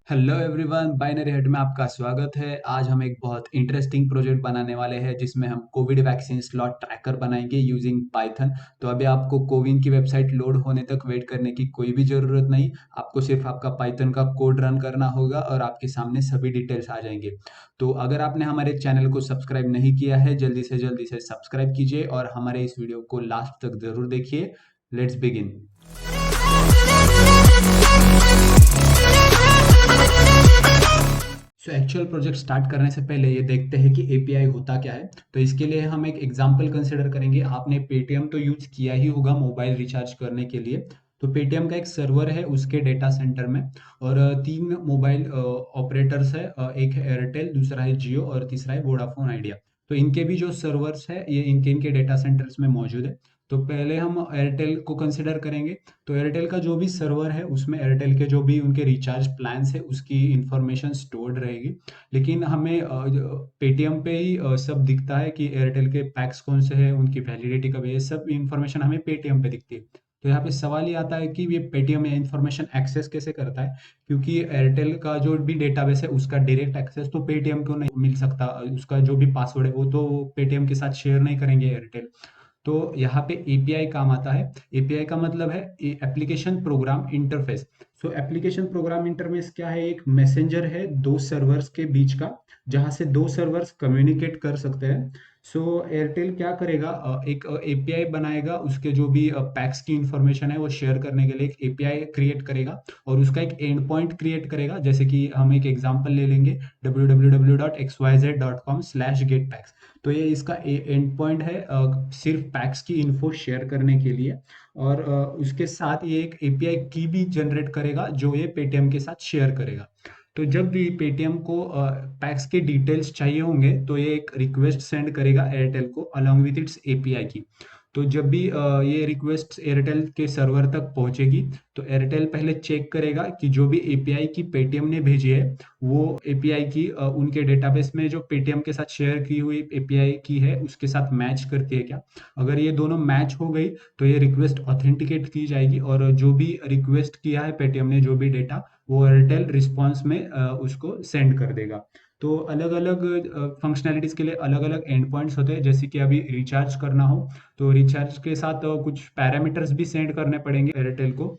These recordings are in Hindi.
हेलो एवरीवन, बाइनरी हेड में आपका स्वागत है। आज हम एक बहुत इंटरेस्टिंग प्रोजेक्ट बनाने वाले हैं जिसमें हम कोविड वैक्सीन स्लॉट ट्रैकर बनाएंगे यूजिंग पाइथन। तो अभी आपको कोविन की वेबसाइट लोड होने तक वेट करने की कोई भी ज़रूरत नहीं। आपको सिर्फ आपका पाइथन का कोड रन करना होगा और आपके सामने सभी डिटेल्स आ जाएंगे। तो अगर आपने हमारे चैनल को सब्सक्राइब नहीं किया है, जल्दी से सब्सक्राइब कीजिए और हमारे इस वीडियो को लास्ट तक ज़रूर देखिए। Let's begin. So actual project start करने से पहले ये देखते हैं कि एपीआई होता क्या है। तो इसके लिए हम एक एग्जांपल कंसिडर करेंगे। आपने पेटीएम तो यूज किया ही होगा मोबाइल रिचार्ज करने के लिए। तो पेटीएम का एक सर्वर है उसके डेटा सेंटर में, और तीन मोबाइल ऑपरेटर्स है। एक है एयरटेल, दूसरा है जियो और तीसरा है वोडाफोन आइडिया। तो इनके भी जो सर्वर्स है ये इनके इनके डेटा सेंटर्स में मौजूद है। तो पहले हम एयरटेल को कंसिडर करेंगे। तो एयरटेल का जो भी सर्वर है उसमें एयरटेल के जो भी उनके रिचार्ज प्लान्स है उसकी इंफॉर्मेशन स्टोर्ड रहेगी। लेकिन हमें पेटीएम पे ही सब दिखता है कि एयरटेल के पैक्स कौन से हैं, उनकी वैलिडिटी कब है, ये सब इंफॉर्मेशन हमें पेटीएम पे दिखती है। तो यहाँ पे सवाल ये आता है कि ये पेटीएम ये इंफॉर्मेशन एक्सेस कैसे करता है, क्योंकि एयरटेल का जो भी डेटाबेस है उसका डायरेक्ट एक्सेस तो पेटीएम को नहीं मिल सकता। उसका जो भी पासवर्ड है वो तो पेटीएम के साथ शेयर नहीं करेंगे एयरटेल। तो यहाँ पे एपीआई काम आता है। एपीआई का मतलब है एप्लीकेशन प्रोग्राम इंटरफेस। सो एप्लीकेशन प्रोग्राम इंटरफेस क्या है? एक मैसेंजर है दो सर्वर्स के बीच का, जहां से दो सर्वर्स कम्युनिकेट कर सकते हैं। सो एयरटेल क्या करेगा, एक एपीआई बनाएगा, उसके जो भी पैक्स की इंफॉर्मेशन है वो शेयर करने के लिए एक एपीआई क्रिएट करेगा और उसका एक एंड पॉइंट क्रिएट करेगा। जैसे कि हम एक एग्जांपल ले लेंगे www.xyz.com/getpacks। तो ये इसका एंड पॉइंट है, सिर्फ पैक्स की इन्फो शेयर करने के लिए। और उसके साथ ये एक एपीआई की भी जनरेट करेगा जो ये पेटीएम के साथ शेयर करेगा। तो जब भी पेटीएम को पैक्स के डिटेल्स चाहिए होंगे तो ये एक रिक्वेस्ट सेंड करेगा एयरटेल को अलॉन्ग विथ इट्स एपीआई की। तो जब भी ये रिक्वेस्ट एयरटेल के सर्वर तक पहुंचेगी तो एयरटेल पहले चेक करेगा कि जो भी एपीआई की पेटीएम ने भेजी है वो एपीआई की उनके डेटाबेस में जो पेटीएम के साथ शेयर की हुई एपीआई की है उसके साथ मैच करती है क्या। अगर ये दोनों मैच हो गई तो ये रिक्वेस्ट ऑथेंटिकेट की जाएगी और जो भी रिक्वेस्ट किया है पेटीएम ने जो भी डेटा वो एयरटेल रिस्पॉन्स में उसको सेंड कर देगा। तो अलग अलग फंक्शनैलिटीज के लिए अलग अलग एंड पॉइंट्स होते हैं। जैसे कि अभी रिचार्ज करना हो तो रिचार्ज के साथ कुछ पैरामीटर्स भी सेंड करने पड़ेंगे एयरटेल को।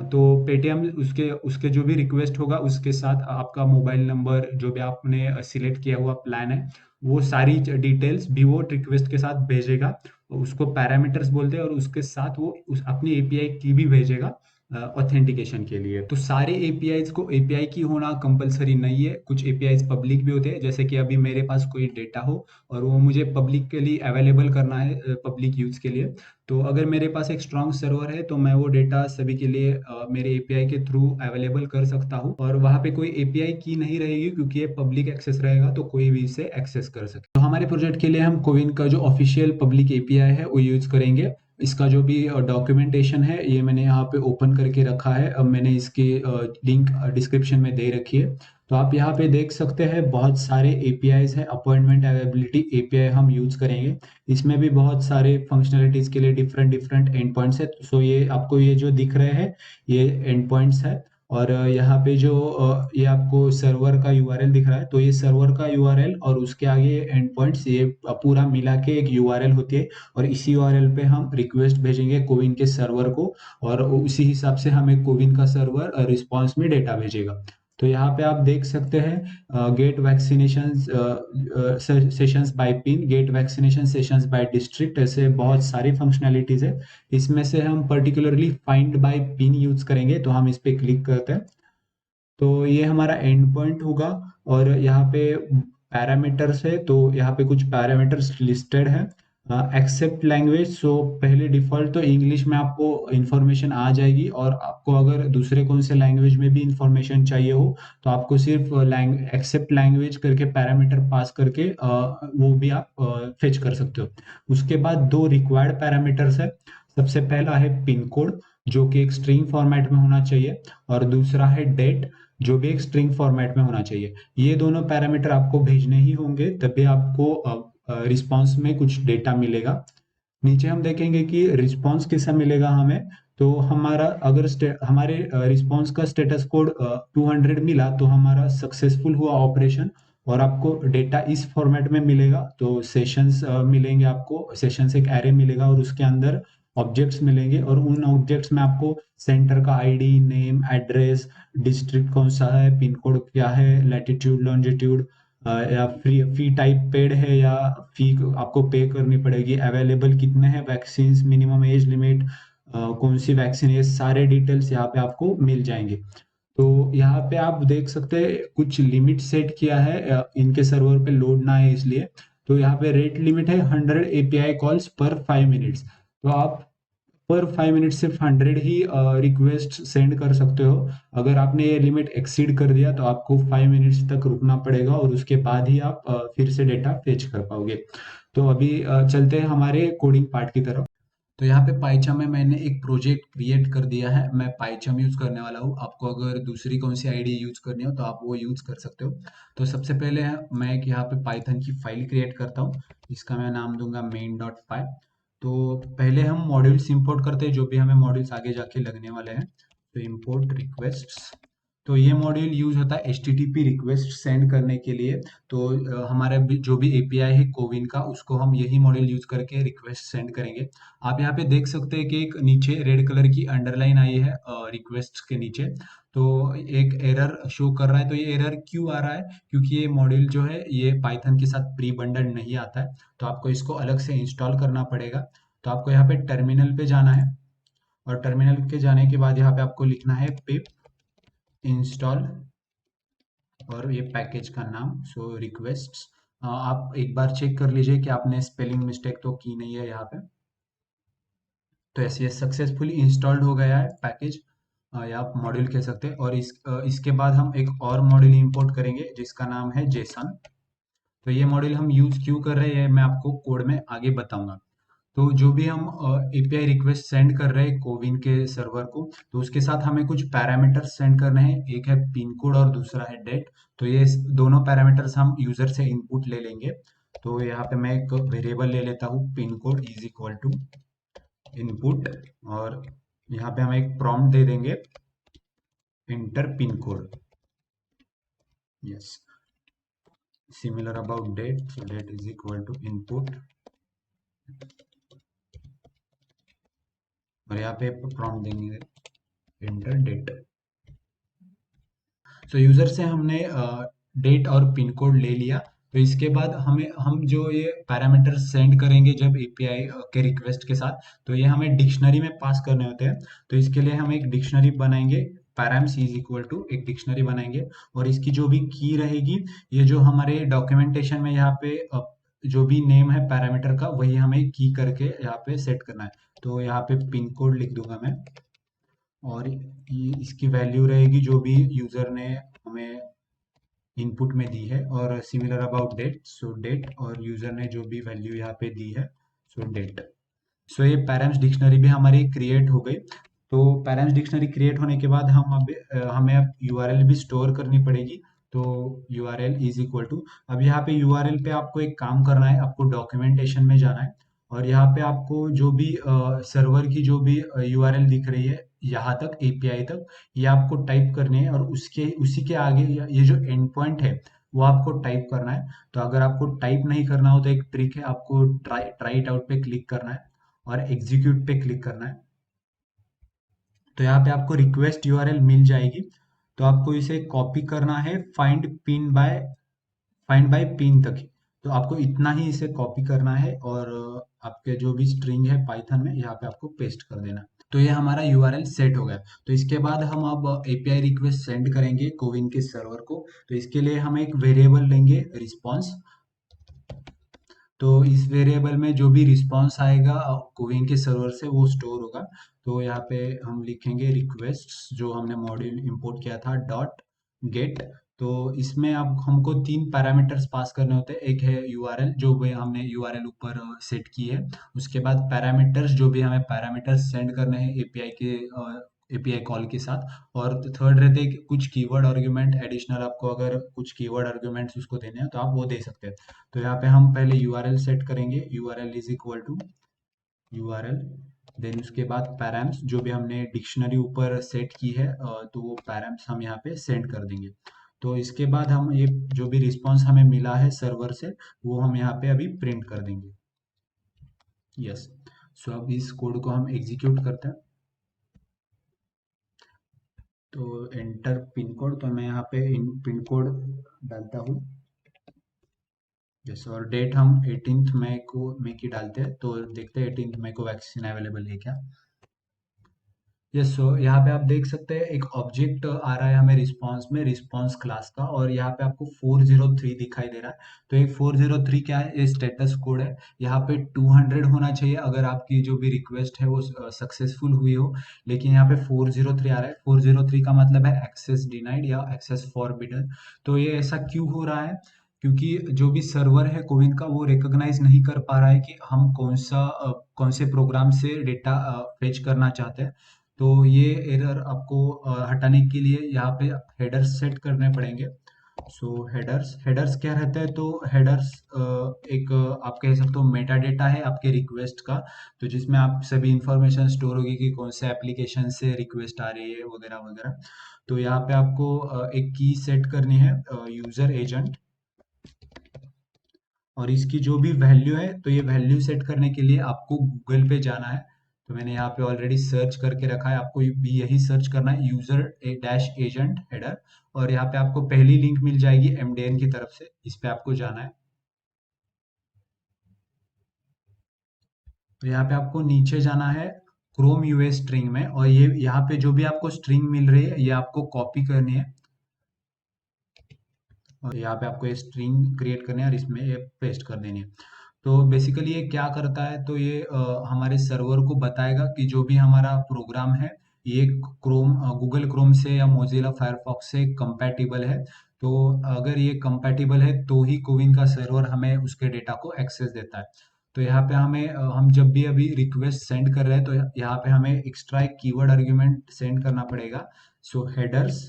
तो पेटीएम उसके उसके जो भी रिक्वेस्ट होगा उसके साथ आपका मोबाइल नंबर जो भी आपने सिलेक्ट किया हुआ प्लान है वो सारी डिटेल्स भी वो रिक्वेस्ट के साथ भेजेगा। उसको पैरामीटर्स बोलते हैं और उसके साथ वो अपनी एपीआई की भी भेजेगा ऑथेंटिकेशन के लिए। तो सारे एपीआईज को एपीआई की होना कंपलसरी नहीं है। कुछ एपीआईज पब्लिक भी होते हैं, जैसे कि अभी मेरे पास कोई डेटा हो और वो मुझे पब्लिक के लिए अवेलेबल करना है, पब्लिक यूज के लिए। तो अगर मेरे पास एक स्ट्रॉन्ग सर्वर है तो मैं वो डेटा सभी के लिए मेरे एपीआई के थ्रू अवेलेबल कर सकता हूँ और वहाँ पे कोई एपीआई की नहीं रहेगी क्योंकि ये पब्लिक एक्सेस रहेगा तो कोई भी इसे एक्सेस कर सके। तो हमारे प्रोजेक्ट के लिए हम कोविन का जो ऑफिशियल पब्लिक एपीआई है वो यूज करेंगे। इसका जो भी डॉक्यूमेंटेशन है ये मैंने यहाँ पे ओपन करके रखा है। अब मैंने इसकी लिंक डिस्क्रिप्शन में दे रखी है। तो आप यहाँ पे देख सकते हैं बहुत सारे एपीआईज है। अपॉइंटमेंट अवेलेबिलिटी एपीआई हम यूज करेंगे। इसमें भी बहुत सारे फंक्शनलिटीज के लिए डिफरेंट डिफरेंट एंड पॉइंट्स है। सो ये आपको ये जो दिख रहे हैं ये एंड पॉइंट्स है। और यहाँ पे जो ये आपको सर्वर का यूआरएल दिख रहा है तो ये सर्वर का यूआरएल और उसके आगे एंड पॉइंट्स ये पूरा मिला के एक यूआरएल होती है। और इसी यूआरएल पे हम रिक्वेस्ट भेजेंगे कोविन के सर्वर को और उसी हिसाब से हमें कोविन का सर्वर रिस्पॉन्स में डेटा भेजेगा। तो यहाँ पे आप देख सकते हैं get vaccination sessions by pin, get vaccination sessions by district, ऐसे बहुत सारी फंक्शनैलिटीज है। इसमें से हम particularly find by pin use करेंगे। तो हम इस पे क्लिक करते हैं तो ये हमारा एंड पॉइंट होगा। और यहाँ पे पैरामीटर्स है तो यहाँ पे कुछ पैरामीटर्स लिस्टेड है। एक्सेप्ट लैंग्वेज, सो पहले डिफॉल्ट तो इंग्लिश में आपको इंफॉर्मेशन आ जाएगी और आपको अगर दूसरे कौन से लैंग्वेज में भी इंफॉर्मेशन चाहिए हो तो आपको सिर्फ एक्सेप्ट लैंग्वेज करके पैरामीटर पास करके वो भी आप फेच कर सकते हो। उसके बाद दो रिक्वायर्ड पैरामीटर्स है। सबसे पहला है पिन कोड जो कि एक स्ट्रिंग फॉर्मेट में होना चाहिए और दूसरा है डेट जो भी एक स्ट्रिंग फॉर्मेट में होना चाहिए। ये दोनों पैरामीटर आपको भेजने ही होंगे तभी आपको रिस्पॉन्स में कुछ डेटा मिलेगा। नीचे हम देखेंगे कि रिस्पॉन्स कैसा मिलेगा हमें। तो हमारा अगर हमारे रिस्पॉन्स का स्टेटस कोड 200 मिला तो हमारा सक्सेसफुल हुआ ऑपरेशन। और आपको डेटा इस फॉर्मेट में मिलेगा। तो सेशंस मिलेंगे, आपको सेशंस एक एरे मिलेगा और उसके अंदर ऑब्जेक्ट्स मिलेंगे, और उन ऑब्जेक्ट्स में आपको सेंटर का आईडी, नेम, एड्रेस, डिस्ट्रिक्ट कौन सा है, पिन कोड क्या है, लैटिट्यूड, लॉन्जिट्यूड, या फी टाइप पेड है या फी आपको पे करनी पड़ेगी, अवेलेबल कितने हैं वैक्सीन, मिनिमम एज लिमिट, कौन सी वैक्सीन, ये सारे डिटेल्स यहाँ पे आपको मिल जाएंगे। तो यहाँ पे आप देख सकते हैं कुछ लिमिट सेट किया है इनके सर्वर पे लोड ना है इसलिए। तो यहाँ पे रेट लिमिट है 100 एपीआई कॉल्स पर 5 मिनट्स। तो आप पर 5 मिनट सिर्फ 100 ही रिक्वेस्ट सेंड कर सकते हो। अगर आपने ये लिमिट एक्सीड कर दिया तो आपको 5 मिनट्स तक रुकना पड़ेगा, और उसके बाद ही आप फिर से डेटा फेच कर पाओगे। तो अभी चलते हैं हमारे कोडिंग पार्ट की तरफ। तो यहाँ पे पाइचम में मैंने एक प्रोजेक्ट क्रिएट कर दिया है। मैं पाइचम यूज करने वाला हूँ। आपको अगर दूसरी कौन सी आईडी यूज करनी हो तो आप वो यूज कर सकते हो। तो सबसे पहले मैं एक यहाँ पे पाइथन की फाइल क्रिएट करता हूँ। इसका मैं नाम दूंगा main.py। तो पहले हम मॉड्यूल्स इंपोर्ट करते हैं, जो भी हमें मॉड्यूल्स आगे जाके लगने वाले हैं। तो इंपोर्ट रिक्वेस्ट्स। तो ये मॉड्यूल यूज होता है HTTP रिक्वेस्ट सेंड करने के लिए। तो हमारा जो भी एपीआई है कोविन का, उसको हम यही मॉड्यूल यूज करके रिक्वेस्ट सेंड करेंगे। आप यहाँ पे देख सकते हैं कि एक नीचे रेड कलर की अंडरलाइन आई है रिक्वेस्ट के नीचे। तो एक एरर शो कर रहा है। तो ये एरर क्यों आ रहा है? क्योंकि ये मॉड्यूल जो है ये पाइथन के साथ प्री बंडल नहीं आता है। तो आपको इसको अलग से इंस्टॉल करना पड़ेगा। तो आपको यहाँ पे टर्मिनल पे जाना है, और टर्मिनल के जाने के बाद यहाँ पे आपको लिखना है पिप इंस्टॉल, और ये पैकेज का नाम सो रिक्वेस्ट्स। आप एक बार चेक कर लीजिए कि आपने स्पेलिंग मिस्टेक तो की नहीं है यहाँ पे। तो ऐसे ये सक्सेसफुली इंस्टॉल्ड हो गया है पैकेज, या आप मॉड्यूल कह सकते हैं। और इसके बाद हम एक और मॉड्यूल इंपोर्ट करेंगे जिसका नाम है जेसन। तो ये मॉड्यूल हम यूज क्यों कर रहे हैं मैं आपको कोड में आगे बताऊंगा। तो जो भी हम एपीआई रिक्वेस्ट सेंड कर रहे हैं कोविन के सर्वर को, तो उसके साथ हमें कुछ पैरामीटर्स सेंड करने हैं। एक है पिन कोड और दूसरा है डेट। तो ये दोनों पैरामीटर्स हम यूजर से इनपुट ले लेंगे। तो यहाँ पे मैं एक वेरिएबल ले लेता हूँ, pin code is equal to input. और यहाँ पे हम एक प्रॉम्प्ट दे देंगे, enter pin code. Yes, similar about date, so date is equal to input. और यहाँ पे प्रॉम्प्ट देंगे इंटर डेट। तो यूजर से हमने डेट और पिन कोड ले लिया। तो इसके बाद हम जो ये पैरामीटर सेंड करेंगे जब एपीआई के रिक्वेस्ट के साथ, तो ये हमें डिक्शनरी में पास करने होते हैं। तो इसके लिए हम एक डिक्शनरी बनाएंगे, पैराम्स इज इक्वल टू एक डिक्शनरी बनाएंगे। और इसकी जो भी की रहेगी, ये जो हमारे डॉक्यूमेंटेशन में यहाँ पे जो भी नेम है पैरामीटर का, वही हमें की करके यहाँ पे सेट करना है। तो यहाँ पे पिन कोड लिख दूंगा मैं, और ये इसकी वैल्यू रहेगी जो भी यूजर ने हमें इनपुट में दी है। और similar about date, so date, और यूजर ने जो भी वैल्यू यहाँ पे दी है, सो डेट। सो ये पैरेंट्स डिक्शनरी भी हमारी क्रिएट हो गई। तो पैरेंट्स डिक्शनरी क्रिएट होने के बाद हमें अब यूआरएल भी स्टोर करनी पड़ेगी। तो यूआरएल इज इक्वल टू, अब यहाँ पे यूआरएल पे आपको एक काम करना है, आपको डॉक्यूमेंटेशन में जाना है। और यहाँ पे आपको जो भी सर्वर की जो भी यूआरएल दिख रही है यहाँ तक, एपीआई तक, ये आपको टाइप करनी है। और उसके उसी के आगे ये जो एंड पॉइंट है वो आपको टाइप करना है। तो अगर आपको टाइप नहीं करना हो तो एक ट्रिक है, आपको ट्राई इट आउट पे क्लिक करना है और एग्जीक्यूट पे क्लिक करना है। तो यहाँ पे आपको रिक्वेस्ट यूआरएल मिल जाएगी। तो आपको इसे कॉपी करना है फाइंड बाय पिन तक ही। तो आपको इतना ही इसे कॉपी करना है, और आपके जो भी स्ट्रिंग है पाइथन में यहाँ पे आपको पेस्ट कर देना। तो ये हमारा यूआरएल सेट हो गया। तो इसके बाद हम अब एपीआई रिक्वेस्ट सेंड करेंगे कोविन के सर्वर को। तो इसके लिए हम एक वेरिएबल लेंगे रिस्पॉन्स। तो इस वेरिएबल में जो भी रिस्पॉन्स आएगा कोविन के सर्वर से वो स्टोर होगा। तो यहाँ पे हम लिखेंगे रिक्वेस्ट जो हमने मॉड्यूल इंपोर्ट किया था डॉट गेट। तो इसमें अब हमको 3 पैरामीटर्स पास करने होते हैं। एक है यूआरएल जो भी हमने यूआरएल ऊपर सेट की है। उसके बाद पैरामीटर्स जो भी हमें पैरामीटर्स सेंड करने हैं एपीआई कॉल के साथ। और थर्ड रहते हैं कि कुछ कीवर्ड आर्ग्यूमेंट एडिशनल, आपको अगर कुछ कीवर्ड आर्ग्यूमेंट्स उसको देने हैं तो आप वो दे सकते हैं। तो यहाँ पे हम पहले यूआरएल सेट करेंगे, URL is equal to URL then उसके बाद पैराम्स जो भी हमने डिक्शनरी ऊपर सेट की है, तो वो पैराम्स हम यहाँ पे सेंड कर देंगे। तो इसके बाद हम ये जो भी रिस्पांस हमें मिला है सर्वर से, वो हम यहाँ पे अभी प्रिंट कर देंगे। यस। सो अब इस कोड को हम एग्जीक्यूट करते हैं। तो एंटर पिन कोड, तो मैं यहाँ पे इन पिन कोड डालता हूँ। यस, और डेट हम 18 मई को की डालते हैं, तो देखते हैं 18 मई को वैक्सीन अवेलेबल है क्या। यस, सो यहाँ पे आप देख सकते हैं एक ऑब्जेक्ट आ रहा है हमें रिस्पांस में, रिस्पांस क्लास का, और यहाँ पे आपको 403 दिखाई दे रहा है। तो एक 403 क्या है, ये स्टेटस कोड है। यहाँ पे 200 होना चाहिए अगर आपकी जो भी रिक्वेस्ट है वो सक्सेसफुल हुई हो, लेकिन यहाँ पे 403 आ रहा है। 403 का मतलब है एक्सेस डिनाइड या एक्सेस फॉरबिडन। तो ये ऐसा क्यों हो रहा है, क्योंकि जो भी सर्वर है कोविन का, वो रिकॉग्नाइज नहीं कर पा रहा है कि हम कौन से प्रोग्राम से डेटा फेच करना चाहते हैं। तो ये एरर आपको हटाने के लिए यहाँ पे हेडर्स सेट करने पड़ेंगे। सो हेडर्स हेडर्स क्या रहता है, तो हेडर्स एक आप कह सकते हो मेटा डेटा है आपके रिक्वेस्ट का, तो जिसमें आप सभी इंफॉर्मेशन स्टोर होगी कि कौन से एप्लीकेशन से रिक्वेस्ट आ रही है वगैरह वगैरह। तो यहाँ पे आपको एक की सेट करनी है, यूजर एजेंट, और इसकी जो भी वैल्यू है, तो ये वैल्यू सेट करने के लिए आपको गूगल पे जाना है। तो मैंने यहाँ पे ऑलरेडी सर्च करके रखा है, आपको भी यही सर्च करना है, यूजर डैश एजेंट हेडर, और यहाँ पे आपको पहली लिंक मिल जाएगी एमडेन की तरफ से, इस पे आपको जाना है। तो यहाँ पे आपको नीचे जाना है क्रोम यूएस स्ट्रिंग में, और ये यहाँ पे जो भी आपको स्ट्रिंग मिल रही है ये आपको कॉपी करनी है, और यहाँ पे आपको ये स्ट्रिंग क्रिएट करनी है और इसमें ये पेस्ट कर देनी है। तो बेसिकली ये क्या करता है, तो ये हमारे सर्वर को बताएगा कि जो भी हमारा प्रोग्राम है ये गूगल क्रोम से या मोजिला फायरफॉक्स से कंपैटिबल है। तो अगर ये कंपैटिबल है तो ही कोविन का सर्वर हमें उसके डेटा को एक्सेस देता है। तो यहाँ पे हमें हम जब भी अभी रिक्वेस्ट सेंड कर रहे हैं, तो यहाँ पे हमें एक्स्ट्रा एक कीवर्ड आर्ग्यूमेंट सेंड करना पड़ेगा। सो हेडर्स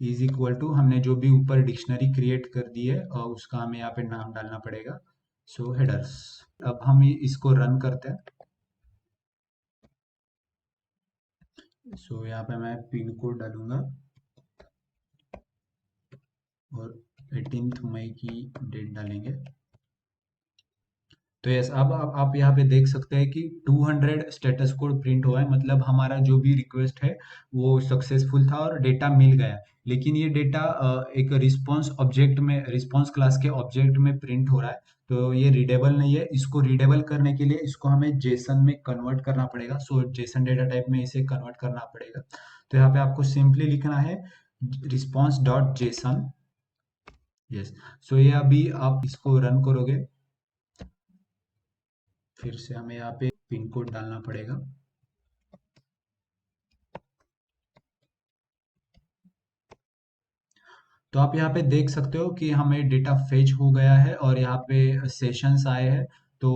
इज इक्वल टू, हमने जो भी ऊपर डिक्शनरी क्रिएट कर दी है उसका हमें यहाँ पे नाम डालना पड़ेगा। सो हेडर्स। अब हम इसको रन करते हैं। सो यहाँ पे मैं पिन कोड डालूंगा और 18 मई की डेट डालेंगे। तो यस, अब आप यहाँ पे देख सकते हैं कि 200 स्टेटस कोड प्रिंट हुआ है, मतलब हमारा जो भी रिक्वेस्ट है वो सक्सेसफुल था और डेटा मिल गया। लेकिन ये डेटा एक रिस्पॉन्स ऑब्जेक्ट में, रिस्पॉन्स क्लास के ऑब्जेक्ट में प्रिंट हो रहा है, तो ये रीडेबल नहीं है। इसको रीडेबल करने के लिए इसको हमें जेसन में कन्वर्ट करना पड़ेगा। सो जेसन डेटा टाइप में इसे कन्वर्ट करना पड़ेगा। तो यहाँ पे आपको सिंपली लिखना है रिस्पॉन्स डॉट जेसन। यस। सो ये अभी आप इसको रन करोगे, फिर से हमें यहाँ पे पिन कोड डालना पड़ेगा। तो आप यहाँ पे देख सकते हो कि हमें डेटा फेच हो गया है और यहाँ पे सेशंस आए हैं। तो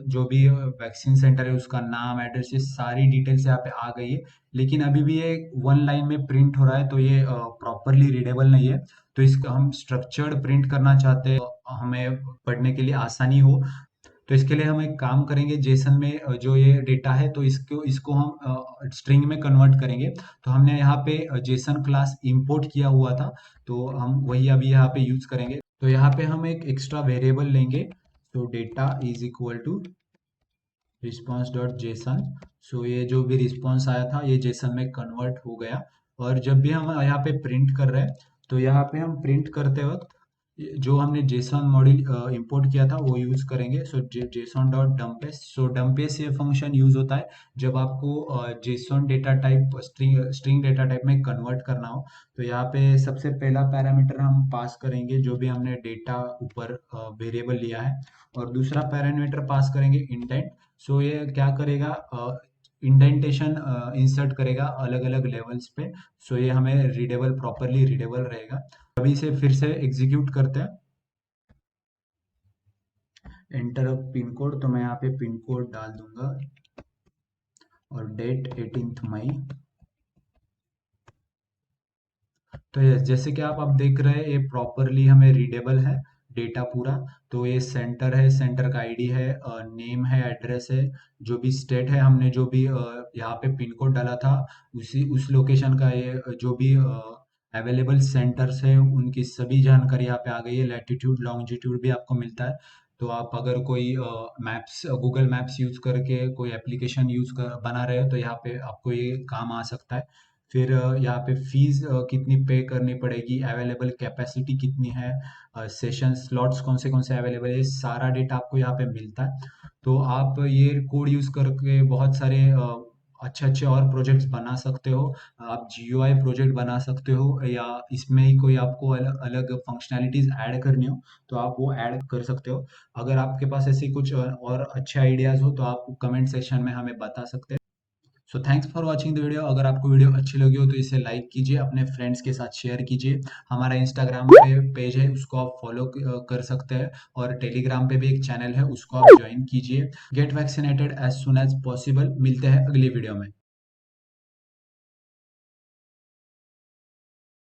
जो भी वैक्सीन सेंटर है उसका नाम, एड्रेस, ये सारी डिटेल्स यहाँ पे आ गई है। लेकिन अभी भी ये वन लाइन में प्रिंट हो रहा है, तो ये प्रॉपरली रीडेबल नहीं है। तो इसका हम स्ट्रक्चर्ड प्रिंट करना चाहते हैं, हमें पढ़ने के लिए आसानी हो। तो इसके लिए हम एक काम करेंगे, जेसन में जो ये डेटा है तो इसको इसको हम स्ट्रिंग में कन्वर्ट करेंगे। तो हमने यहाँ पे जेसन क्लास इंपोर्ट किया हुआ था, तो हम वही अभी यहाँ पे यूज करेंगे। तो यहाँ पे हम एक एक्स्ट्रा वेरिएबल लेंगे। तो data is equal to response dot JSON. So ये जो भी रिस्पॉन्स आया था ये जेसन में कन्वर्ट हो गया। और जब भी हम यहाँ पे प्रिंट कर रहे हैं, तो यहाँ पे हम प्रिंट करते वक्त जो हमने जेसन मॉड्यूल इंपोर्ट किया था वो यूज करेंगे। सो जेसन डॉट डम्पेस। सो डम्पेस ये फंक्शन यूज होता है जब आपको Jason data type string data type में कन्वर्ट करना हो। तो यहाँ पे सबसे पहला पैरामीटर हम पास करेंगे जो भी हमने डेटा ऊपर वेरिएबल लिया है, और दूसरा पैरामीटर पास करेंगे इंडेंट। सो ये क्या करेगा, इंडेंटेशन इंसर्ट करेगा अलग अलग लेवल्स पे। सो ये हमें रीडेबल, प्रॉपरली रीडेबल रहेगा। अभी इसे फिर से एग्जीक्यूट करते हैं। एंटर पिन कोड, तो मैं यहाँ पे पिन कोड डाल दूंगा और डेट 18 मई। तो जैसे कि आप अब देख रहे हैं ये प्रॉपरली हमें रीडेबल है डेटा पूरा। तो ये सेंटर है, सेंटर का आईडी है, नेम है, एड्रेस है, जो भी स्टेट है, हमने जो भी यहाँ पे पिन कोड डाला था उसी उस लोकेशन का ये जो भी अवेलेबल सेंटर्स है उनकी सभी जानकारी यहाँ पे आ गई है। लैटिट्यूड लॉन्जिट्यूड भी आपको मिलता है। तो आप अगर कोई मैप्स गूगल मैप्स यूज करके कोई एप्लीकेशन बना रहे हो तो यहाँ पे आपको ये काम आ सकता है। फिर यहाँ पे फीस कितनी पे करनी पड़ेगी, अवेलेबल कैपेसिटी कितनी है, सेशन स्लॉट्स कौन से अवेलेबल है, ये सारा डेटा आपको यहाँ पे मिलता है। तो आप ये कोड यूज करके बहुत सारे अच्छे अच्छे और प्रोजेक्ट्स बना सकते हो। आप जीयूआई प्रोजेक्ट बना सकते हो, या इसमें ही कोई आपको अलग अलग फंक्शनैलिटीज ऐड करनी हो तो आप वो ऐड कर सकते हो। अगर आपके पास ऐसी कुछ और अच्छे आइडियाज हो तो आप कमेंट सेक्शन में हमें बता सकते हैं। So thanks for watching the video. अगर आपको वीडियो अच्छी लगी हो तो इसे लाइक कीजिए, अपने फ्रेंड्स के साथ शेयर कीजिए। हमारा इंस्टाग्राम पे पेज है, उसको आप फॉलो कर सकते हैं, और टेलीग्राम पे भी एक चैनल है, उसको आप ज्वाइन कीजिए। Get vaccinated as soon as possible. मिलते हैं अगली वीडियो में।